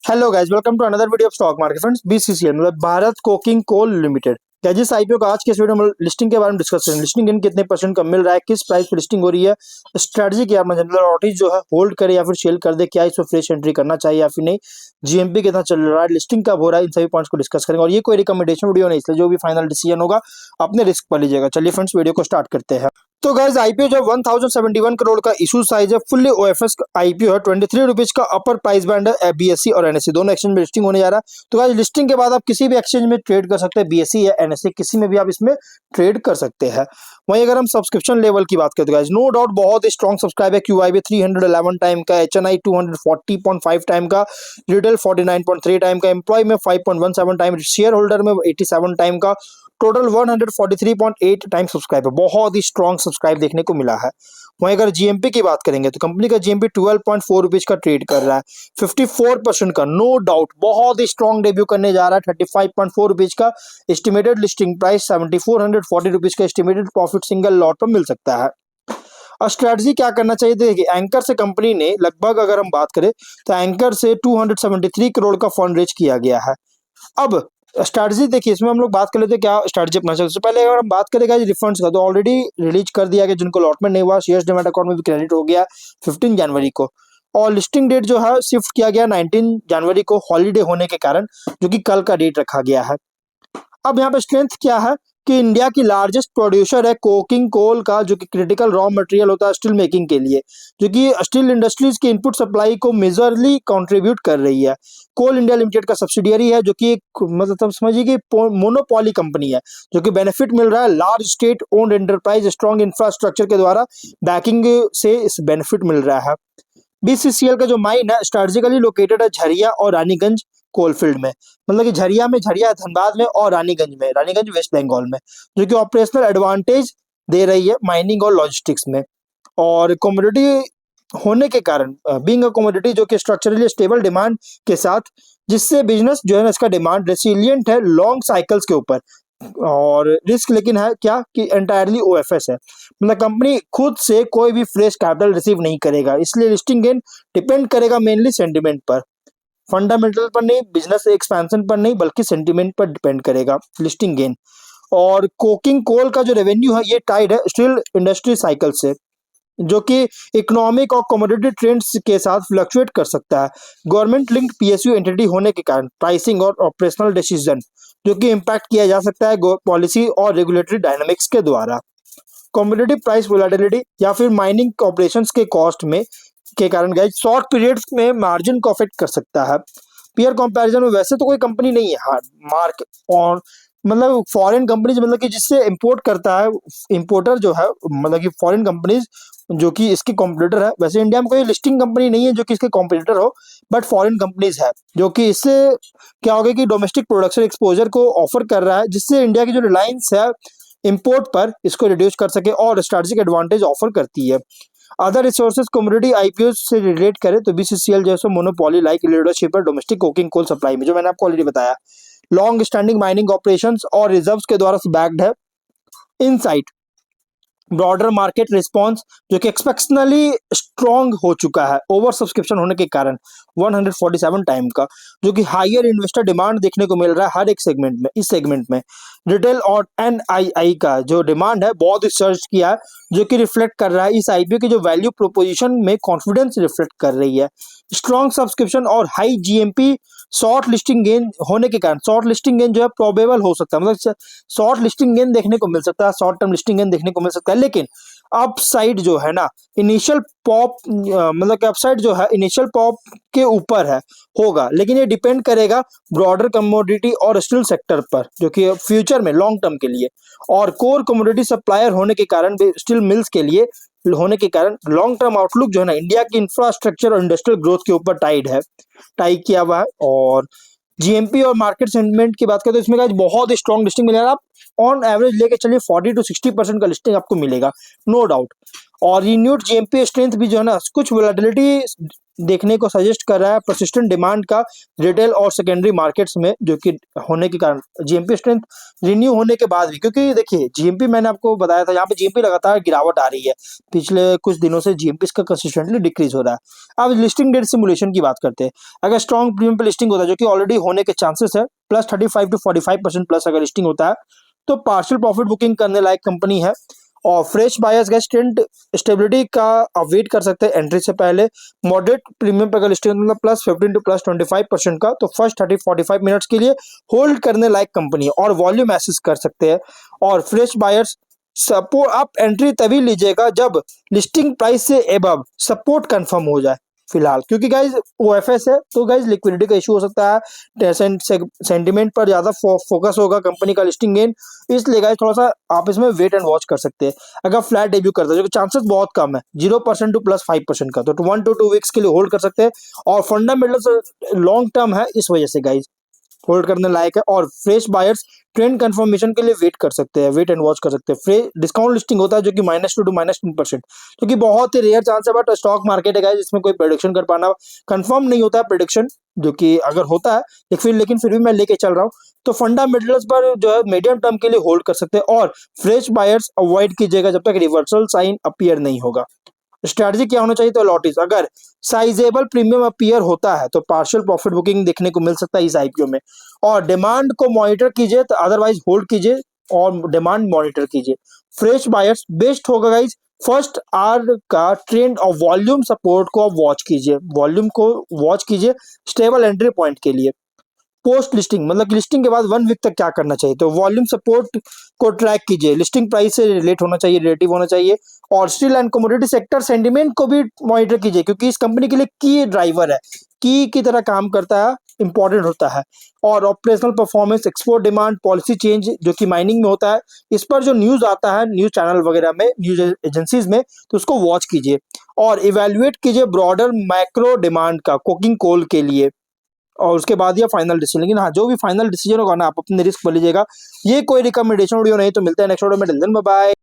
Hello guys, welcome to another video of stock market friends. BCCL मतलब Bharat coking coal limited क्या जिस IPO का आज के इस वीडियो में लिस्टिंग के बारे में डिस्कस करेंगे। लिस्टिंग इन कितने परसेंट का मिल रहा है, किस प्राइस पे लिस्टिंग हो रही है, स्ट्रेटजी क्या है, जनरल नोटिस जो है होल्ड करे या फिर सेल कर दे, क्या इसमें फ्रेश एंट्री करना चाहिए या फिर नहीं, जीएमपी कितना चल रहा है, लिस्टिंग कब हो रहा है, इन सभी पॉइंट्स को डिस्कस करेंगे। और ये कोई रिकमेंडेशन वीडियो नहीं, इसलिए जो भी फाइनल डिसीजन होगा अपने रिस्क पर लीजिएगा। चलिए फ्रेंड्स, वीडियो को स्टार्ट करते हैं। तो गाइस, आईपीओ जो 1071 करोड़ का इशू साइज है, फुल्ली ओएफएस आईपीओ है, 23 रुपीज का अपर प्राइस बैंड है। बीएससी और एनएससी दोनों एक्सचेंज में लिस्टिंग होने जा रहा है। तो गाइस, लिस्टिंग के बाद आप किसी भी एक्सचेंज में ट्रेड कर सकते हैं, बीएससी या एनएससी किसी में भी आप इसमें ट्रेड कर सकते हैं। वहीं अगर हम सब्सक्रिप्शन लेवल की बात करते हैं गाइस, नो डाउट बहुत ही स्ट्रॉन्ग सब्सक्राइब है। क्यूआईबी 311 टाइम का, एचएनआई 240.5 टाइम का, रिटेल 49.3 टाइम का, एम्प्लॉय में 5.17 टाइम, शेयर होल्डर में 87 टाइम का, टोटल 143.8 टाइम सब्सक्राइब है। बहुत ही स्ट्रॉन्ग सब्सक्राइब देखने को मिला है। वहीं अगर जीएमपी की बात करेंगे तो कंपनी का जीएमपी 12.4 रुपीज का ट्रेड कर रहा है, 54% का, नो डाउट बहुत ही स्ट्रॉन्ग डेब्यू करने जा रहा है। 35.4 रुपीज का एस्टिमेटेड लिस्टिंग प्राइस, 7440 रुपीज का एस्टिमेटेड प्रॉफिट सिंगल लॉट पर मिल सकता है। और स्ट्रेटजी क्या करना चाहिए, देखिए एंकर से कंपनी ने लगभग अगर हम बात करें तो एंकर से 273 करोड़ का फंड रेज किया गया है। अब स्ट्रेटजी देखिए, इसमें हम लोग बात कर लेते हैं क्या स्ट्रेटजी अपना चाहिए। सबसे पहले अगर हम बात करेंगे रिफंड्स का, तो ऑलरेडी रिलीज कर दिया गया, जिनको अलॉटमेंट नहीं हुआ शेयर्स डिमैट अकाउंट में भी क्रेडिट हो गया 15 जनवरी को। और लिस्टिंग डेट जो है शिफ्ट किया गया 19 जनवरी को, हॉलीडे होने के कारण, जो कि कल का डेट रखा गया है। अब यहाँ पे स्ट्रेंथ क्या है कि इंडिया की लार्जेस्ट प्रोड्यूसर है कोकिंग कोल का, जो कि क्रिटिकल रॉ मटेरियल होता है स्टील मेकिंग के लिए, जो कि स्टील इंडस्ट्रीज की इनपुट सप्लाई को मेजरली कंट्रीब्यूट कर रही है। कोल इंडिया लिमिटेड का सब्सिडियरी है, जो कि एक मतलब समझिए कि मोनोपोली कंपनी है, जो कि बेनिफिट मिल रहा है large state owned enterprise strong infrastructure के द्वारा बैकिंग से इस बेनिफिट मिल रहा है। बीसीसीएल का जो माइन है स्ट्रेटेजिकली लोकेटेड है झरिया और रानीगंज कोलफील्ड में, मतलब कि झरिया में, झरिया धनबाद में, और रानीगंज में, रानीगंज वेस्ट बंगाल में, जो कि ऑपरेशनल एडवांटेज दे रही है माइनिंग और लॉजिस्टिक्स में। और कमोडिटी होने के कारण, बीइंग अ कमोडिटी जो कि स्ट्रक्चरली स्टेबल डिमांड के साथ, जिससे बिजनेस जो है ना, इसका डिमांड रेसिलियंट है लॉन्ग साइकिल्स के ऊपर। और रिस्क लेकिन है क्या कि एंटायरली ओएफएस है, मतलब कंपनी खुद से कोई भी फ्रेश कैपिटल रिसीव नहीं करेगा, इसलिए लिस्टिंग गेन डिपेंड करेगा मेनली सेंटिमेंट पर, फंडामेंटल पर नहीं, बिजनेस एक्सपेंशन पर नहीं, बल्कि सेंटिमेंट पर डिपेंड करेगा लिस्टिंग गेन। और कोकिंग कोल का जो रेवेन्यू है ये टाइड है स्टील इंडस्ट्री साइकिल से, जो कि इकोनॉमिक और कमोडिटी ट्रेंड्स के साथ फ्लक्चुएट कर सकता है। गवर्नमेंट लिंक्ड पीएसयू एंटिटी होने के कारण प्राइसिंग और ऑपरेशनल डिसीजन जो कि इम्पैक्ट किया जा सकता है पॉलिसी और रेगुलेटरी डायनामिक्स के द्वारा। कॉम्पिटिटिव प्राइस वोलेटिलिटी या फिर माइनिंग ऑपरेशंस के कॉस्ट में के कारण गाइस शॉर्ट पीरियड्स में मार्जिन को अफेक्ट कर सकता है। पीयर कंपैरिजन में वैसे तो कोई कंपनी नहीं है, हाँ मार्क और मतलब फॉरेन कंपनीज, मतलब कि जिससे इंपोर्ट करता है इंपोर्टर जो है, मतलब कि फॉरेन कंपनीज जो कि इसके कॉम्पिटिटर है। वैसे इंडिया में कोई लिस्टिंग कंपनी नहीं है जो कि इसके कॉम्पिटिटर हो, बट फॉरेन कंपनीज है, जो कि इससे क्या होगा कि डोमेस्टिक प्रोडक्शन एक्सपोजर को ऑफर कर रहा है, जिससे इंडिया की जो रिलायंस है इंपोर्ट पर इसको रिड्यूस कर सके और स्ट्रेटेजिक एडवांटेज ऑफर करती है। अदर रिसोर्सेज कमोडिटी आईपीओ से रिलेट करें तो बीसीसीएल जैसे मोनोपोली लाइक लीडरशिप है डोमेस्टिक कोकिंग कोल सप्लाई में, जो मैंने आपको ऑलरेडी बताया, लॉन्ग स्टैंडिंग माइनिंग ऑपरेशंस और रिजर्व्स के द्वारा बैक्ड है। इनसाइट ब्रॉडर मार्केट रिस्पांस जो कि एक्सपेक्शनली स्ट्रॉन्ग हो चुका है ओवर सब्सक्रिप्शन होने के कारण, 147 टाइम का, जो कि हायर इन्वेस्टर डिमांड देखने को मिल रहा है हर एक सेगमेंट में। इस सेगमेंट में रिटेल और एनआईआई का जो डिमांड है बहुत ही सर्च किया है, जो कि रिफ्लेक्ट कर रहा है इस आईपीओ की जो वैल्यू प्रोपोजिशन में कॉन्फिडेंस रिफ्लेक्ट कर रही है। स्ट्रॉन्ग सब्सक्रिप्शन और high GMP short listing gain होने के कारण, शॉर्ट लिस्टिंग गेन जो है प्रोबेबल हो सकता है, मतलब शॉर्ट लिस्टिंग गेन देखने को मिल सकता है, शॉर्ट टर्म लिस्टिंग गेन देखने को मिल सकता है। लेकिन अपसाइड जो है ना, इनिशियल पॉप मतलब अपसाइड जो है इनिशियल पॉप के ऊपर है होगा, लेकिन ये डिपेंड करेगा ब्रॉडर कमोडिटी और स्टील सेक्टर पर, जो कि फ्यूचर में लॉन्ग टर्म के लिए, और कोर कमोडिटी सप्लायर होने के कारण, स्टील मिल्स के लिए होने के कारण, लॉन्ग टर्म आउटलुक जो है ना इंडिया की इंफ्रास्ट्रक्चर और इंडस्ट्रियल ग्रोथ के ऊपर टाई किया हुआ है। और जीएमपी और मार्केट सेंटिमेंट की बात करें तो इसमें गाइस बहुत ही स्ट्रॉन्ग लिस्टिंग मिलेगा। आप ऑन एवरेज लेके चलिए 40 to 60% का लिस्टिंग आपको मिलेगा, नो डाउट। और रिन्यूड जीएमपी स्ट्रेंथ भी जो है ना, कुछ वोलेटिलिटी देखने को सजेस्ट कर रहा है परसिस्टेंट डिमांड का रिटेल और सेकेंडरी मार्केट्स में, जो कि होने के कारण जीएमपी स्ट्रेंथ रिन्यू होने के बाद भी, क्योंकि देखिए जीएमपी मैंने आपको बताया था यहाँ पे जीएमपी लगातार गिरावट आ रही है, पिछले कुछ दिनों से जीएमपी का कंसिस्टेंटली डिक्रीज हो रहा है। अब लिस्टिंग डेट सिमुलेशन की बात करते हैं। अगर स्ट्रॉन्ग प्रीमियम पे लिस्टिंग होता है, जो कि ऑलरेडी होने के चांसेस है, प्लस 35 to 45% प्लस अगर लिस्टिंग होता है, तो पार्शियल प्रॉफिट बुकिंग करने लायक कंपनी है। और fresh buyers gas trend stability का आप वेट कर सकते हैं एंट्री से पहले। मॉडरेट प्रीमियम पर अगर लिस्टिंग मतलब प्लस 15 to प्लस 25% का, तो फर्स्ट 30-45 मिनट्स के लिए होल्ड करने लायक कंपनी है और वॉल्यूम एसेस कर सकते हैं। और फ्रेश बायर्स सपोर्ट आप एंट्री तभी लीजिएगा जब लिस्टिंग प्राइस से एबव सपोर्ट कंफर्म हो जाए फिलहाल, क्योंकि गाइज ओएफएस है तो गाइज लिक्विडिटी का इशू हो सकता है, सेंटिमेंट पर ज्यादा फोकस होगा कंपनी का लिस्टिंग गेन, इसलिए गाइज थोड़ा सा आप इसमें वेट एंड वॉच कर सकते हैं। अगर फ्लैट डेब्यू करता है, जो कि चांसेस बहुत कम है, 0% to प्लस 5% का, तो 1 to 2 वीक्स के लिए होल्ड कर सकते हैं। और फंडामेंटल लॉन्ग टर्म है, इस वजह से गाइज होल्ड करने लायक है। और फ्रेश बायर्स ट्रेंड कंफर्मेशन के लिए वेट कर सकते हैं, वेट एंड वॉच कर सकते हैं। फ्रेश डिस्काउंट लिस्टिंग होता है जो कि -2 to -10%, जो कि बहुत ही रेयर चांस है, बट स्टॉक मार्केट है गाइस, इसमें कोई प्रेडिक्शन कर पाना कंफर्म नहीं होता है प्रेडिक्शन, जो कि अगर होता है लेकिन फिर भी मैं लेके चल रहा हूँ। तो फंडामेंटल्स पर जो है मीडियम टर्म के लिए होल्ड कर सकते हैं। और फ्रेश बायर्स अवॉइड कीजिएगा जब तक रिवर्सल साइन अपीयर नहीं होगा। स्ट्रैटेजी क्या होना चाहिए, तो लॉटिस अगर साइजेबल प्रीमियम अपीयर होता है तो पार्शियल प्रॉफिट बुकिंग देखने को मिल सकता है इस आईपीओ में। और डिमांड को मॉनिटर कीजिए, तो अदरवाइज होल्ड कीजिए और डिमांड मॉनिटर कीजिए। फ्रेश बायर्स बेस्ट होगा गाइज, फर्स्ट आवर का ट्रेंड और वॉल्यूम सपोर्ट को आप वॉच कीजिए, वॉल्यूम को वॉच कीजिए स्टेबल एंट्री पॉइंट के लिए। पोस्ट लिस्टिंग मतलब लिस्टिंग के बाद 1 वीक तक क्या करना चाहिए, तो वॉल्यूम सपोर्ट को ट्रैक कीजिए, लिस्टिंग प्राइस से रिलेट होना चाहिए, रिलेटिव होना चाहिए। और steel and commodity sector sentiment को भी मॉनिटर कीजिए, क्योंकि इस कंपनी के लिए की ड्राइवर है, की तरह काम करता है, इंपॉर्टेंट होता है। और operational performance, export demand, policy change जो कि माइनिंग में होता है, इस पर जो न्यूज आता है न्यूज चैनल वगैरह में, न्यूज एजेंसीज में, तो उसको वॉच कीजिए। और इवेल्युएट कीजिए ब्रॉडर मैक्रो डिमांड का कोकिंग कोल के लिए, और उसके बाद ये फाइनल डिसीजन। लेकिन हाँ, जो भी फाइनल डिसीजन होगा ना, आप अपने रिस्क पर लीजिएगा। ये कोई रिकमेंडेशन वीडियो नहीं, तो मिलते हैं नेक्स्ट वीडियो में। Till then bye bye.